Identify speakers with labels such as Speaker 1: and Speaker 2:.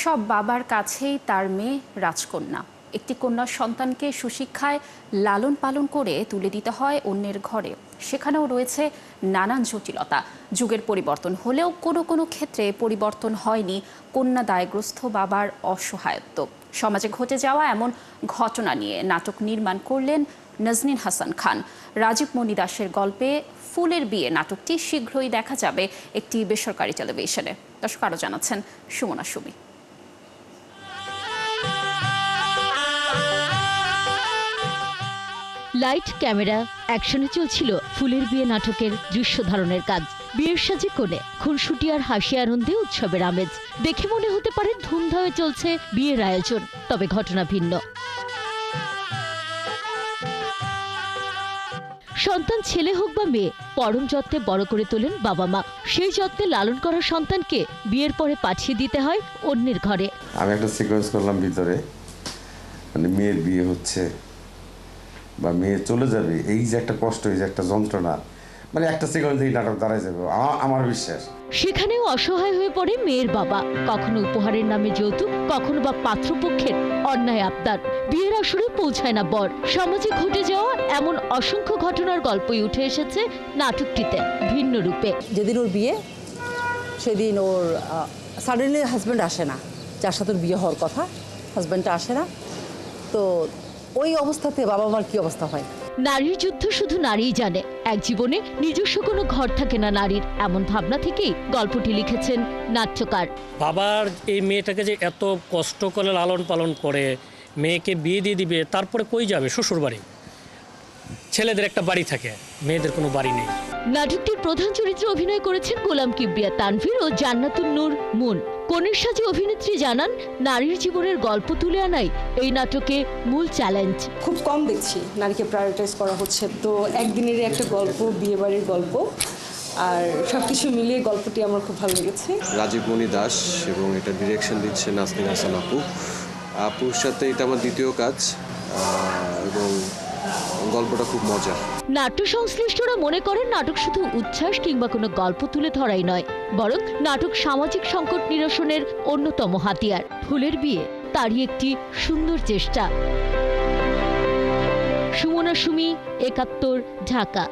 Speaker 1: সব বাবার কাছেই তার মেয়ে রাজকন্যা। একটি কন্যা সন্তানকে সুশিক্ষায় লালন পালন করে তুলে দিতে হয় অন্যের ঘরে। সেখানেও রয়েছে নানান জটিলতা। যুগের পরিবর্তন হলেও কোনো কোনো ক্ষেত্রে পরিবর্তন হয়নি কন্যা দায়গ্রস্ত বাবার অসহায়ত্ব। সমাজে ঘটে যাওয়া এমন ঘটনা নিয়ে নাটক নির্মাণ করলেন নাজনীন হাসান খান। রাজীব মণি দাসের গল্পে ফুলের বিয়ে নাটকটি শীঘ্রই দেখা যাবে একটি বেসরকারি টেলিভিশনে। দর্শক আরও জানাচ্ছেন সুমনা সুমি।
Speaker 2: লাইট, ক্যামেরা, অ্যাকশনে চলছিল ফুলের বিয়ে নাটকের দৃশ্য ধারণের কাজ। বিয়ের সাজে কোণে খুনসুটি আর হাসি আনন্দে উৎসবের আমেজ। দেখে মনে হতে পারে ধুমধামে চলছে বিয়ের আয়োজন, তবে ঘটনা ভিন্ন। সন্তান ছেলে হোক বা মেয়ে, পরম যত্নে বড় করে তোলেন বাবা মা। সেই যত্নে লালন করা সন্তানকে বিয়ের পরে পাঠিয়ে দিতে হয় অন্যের ঘরে।
Speaker 3: আমি একটা সিকোয়েন্স করলাম ভিতরে, মানে মেয়ের বিয়ে হচ্ছে বা মেয়ে চলে যাবে, এই যে একটা কষ্ট, এই যে একটা যন্ত্রণা, মানে একটা সিকোয়েন্সেই নাটক দাঁড়ায় যাবে আমার বিশ্বাস।
Speaker 2: সেখানেও অসহায় হয়ে পড়ে মেয়ের বাবা, কখনো উপহারের নামে যৌতুক, কখনো বা পাত্রপক্ষের অন্যায় আবদার। বিয়ের আসরে পৌঁছায় না বর। সমাজে ঘটে যাওয়া এমন অসংখ্য ঘটনার গল্পই উঠে এসেছে নাটকটিতে ভিন্ন রূপে।
Speaker 4: যেদিন ওর বিয়ে, সেদিন ওর সাডেনলি হাজব্যান্ড আসে না, যার সাথে ওর বিয়ে হওয়ার কথা, হাজব্যান্ডটা আসে না। তো ওই অবস্থাতে বাবা মার কি অবস্থা হয়।
Speaker 2: নারীর যুদ্ধ শুধু নারীই জানে। এক জীবনে নিজস্ব কোনো ঘর থাকে না নারীর, এমন ভাবনা থেকেই গল্পটি লিখেছেন নাট্যকার।
Speaker 5: বাবার এই মেয়েটাকে যে এত কষ্ট করে লালন পালন করে মেয়েকে বিয়ে দিয়ে দিবে, তারপরে কই যাবে? শ্বশুর বাড়ি। ছেলেদের একটা বাড়ি থাকে, মেয়েদের কোনো বাড়ি নেই।
Speaker 2: নাটকটির প্রধান চরিত্রে অভিনয় করেছেন গোলাম কিবরিয়া তানভীর ও জান্নাতুন নূর মুন। কনের সাজে অভিনেত্রী জানান, নারীর জীবনের গল্প তুলে আনাই এই নাটকে মূল চ্যালেঞ্জ।
Speaker 6: খুব কম দেখছি নারীকে প্রায়োরিটাইজ করা হচ্ছে। তো একদিনেরই একটা গল্প, বিয়ে বাড়ির গল্প, আর সব কিছু মিলিয়ে গল্পটি আমার খুব ভালো লেগেছে।
Speaker 7: রাজীব মণি দাস এবং এটা ডিরেকশন দিচ্ছে নাজনীন হাসান আপুর সাথে এটা আমার দ্বিতীয় কাজ, এবং গল্পটা খুব মজার।
Speaker 2: নাট্য সংশ্লিষ্টরা মনে করেন নাটক শুধু উচ্ছ্বাস কিংবা কোনো গল্প তুলে ধরাই নয়, বরং নাটক সামাজিক সংকট নিরসনের অন্যতম হাতিয়ার। ফুলের বিয়ে তারই একটি সুন্দর চেষ্টা। সুমনা সুমি, ৭১, ঢাকা।